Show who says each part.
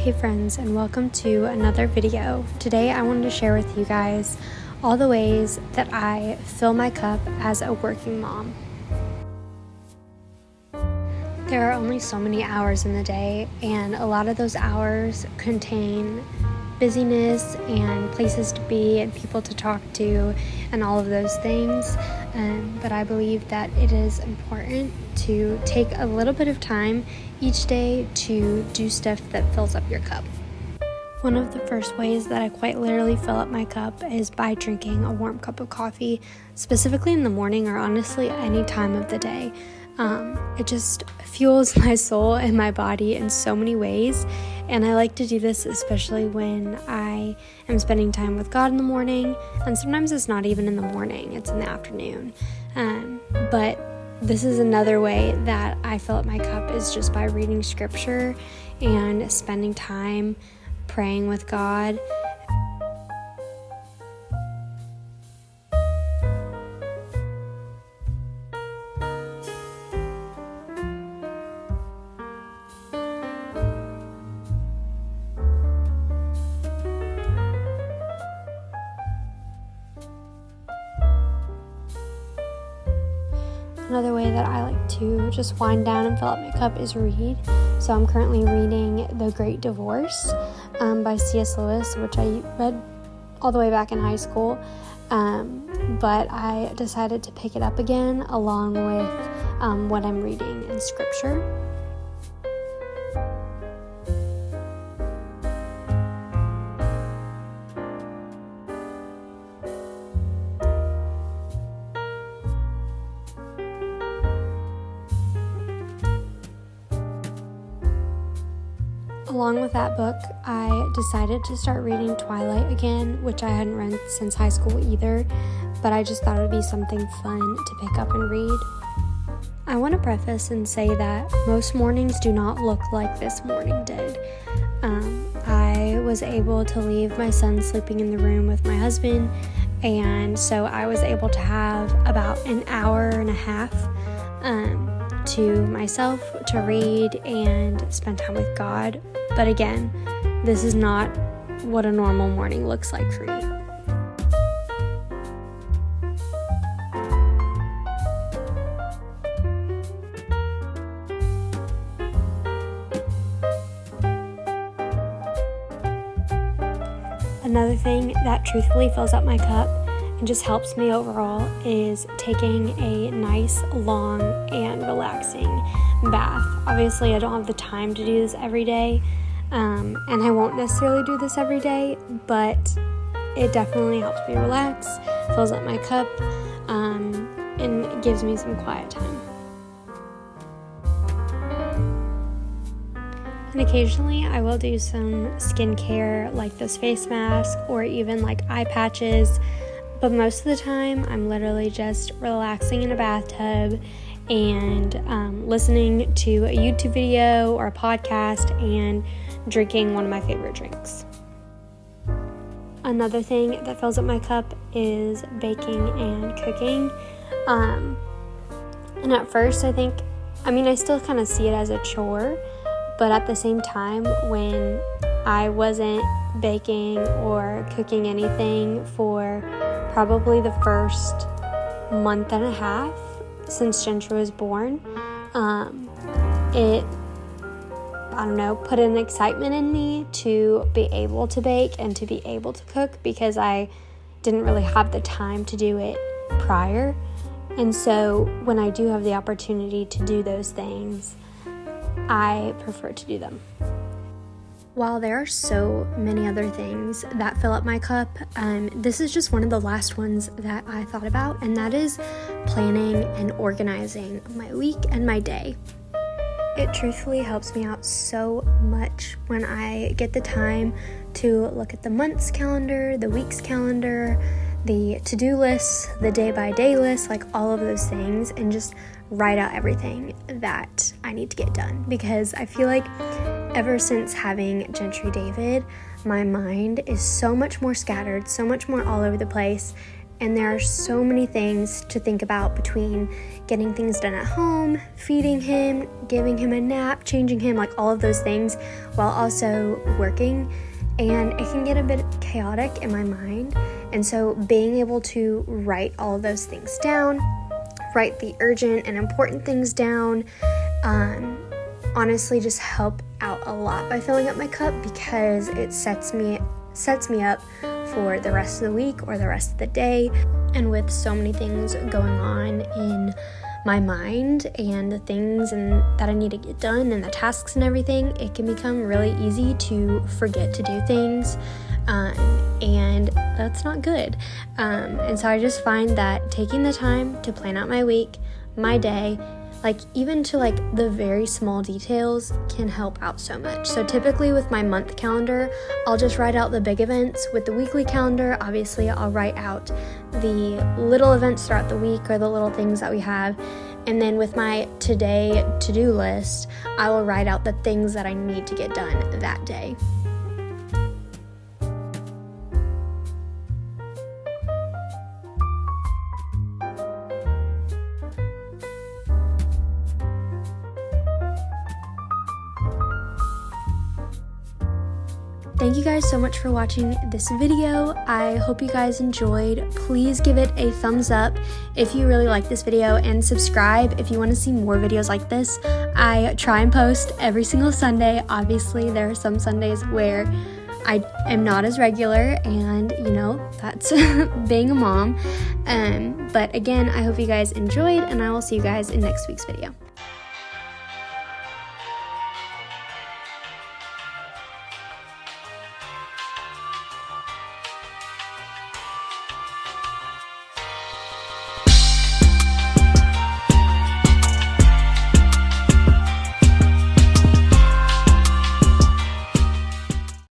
Speaker 1: Hey friends, and welcome to another video. Today I wanted to share with you guys all the ways that I fill my cup as a working mom. There are only so many hours in the day, and a lot of those hours contain busyness and places to be and people to talk to and all of those things. But I believe that it is important to take a little bit of time each day to do stuff that fills up your cup. One of the first ways that I quite literally fill up my cup is by drinking a warm cup of coffee, specifically in the morning or honestly any time of the day. It just fuels my soul and my body in so many ways, and I like to do this especially when I am spending time with God in the morning, and sometimes it's not even in the morning, it's in the afternoon. But this is another way that I fill up my cup is just by reading scripture and spending time praying with God. Another way that I like to just wind down and fill up my cup is read. So I'm currently reading The Great Divorce by C.S. Lewis, which I read all the way back in high school. But I decided to pick it up again along with what I'm reading in scripture. Along with that book, I decided to start reading Twilight again, which I hadn't read since high school either, but I just thought it would be something fun to pick up and read. I want to preface and say that most mornings do not look like this morning did. I was able to leave my son sleeping in the room with my husband, and so I was able to have about an hour and a half to myself to read and spend time with God. But again, this is not what a normal morning looks like for me. Another thing that truthfully fills up my cup and just helps me overall is taking a nice, long, and relaxing bath. Obviously, I don't have the time to do this every day, and I won't necessarily do this every day, but it definitely helps me relax, fills up my cup, and gives me some quiet time. And occasionally I will do some skincare like this face mask or even like eye patches, but most of the time I'm literally just relaxing in a bathtub and listening to a YouTube video or a podcast and drinking one of my favorite drinks. Another thing that fills up my cup is baking and cooking. And at first I still kind of see it as a chore, but at the same time, when I wasn't baking or cooking anything for probably the first month and a half since Gentry was born, it put an excitement in me to be able to bake and to be able to cook because I didn't really have the time to do it prior. And so when I do have the opportunity to do those things, I prefer to do them. While there are so many other things that fill up my cup, this is just one of the last ones that I thought about, and that is planning and organizing my week and my day. It truthfully helps me out so much when I get the time to look at the month's calendar, the week's calendar, the to-do lists, the day-by-day list, like all of those things, and just write out everything that I need to get done. Because I feel like ever since having Gentry David, my mind is so much more scattered, so much more all over the place, And there are so many things to think about between getting things done at home, feeding him, giving him a nap, changing him, like all of those things, while also working. And it can get a bit chaotic in my mind. And so being able to write all of those things down, write the urgent and important things down, honestly just help out a lot by filling up my cup, because it sets me up for the rest of the week or the rest of the day. And with so many things going on in my mind and the things that I need to get done and the tasks and everything, it can become really easy to forget to do things, and that's not good. And so I just find that taking the time to plan out my week, my day, like even to like the very small details, can help out so much. So typically with my month calendar, I'll just write out the big events. With the weekly calendar, obviously I'll write out the little events throughout the week or the little things that we have. And then with my today to-do list, I will write out the things that I need to get done that day. Thank you guys so much for watching this video. I hope you guys enjoyed. Please give it a thumbs up if you really like this video, and subscribe if you want to see more videos like this. I try and post every single Sunday. Obviously, there are some Sundays where I am not as regular, and that's being a mom. But again, I hope you guys enjoyed, and I will see you guys in next week's video.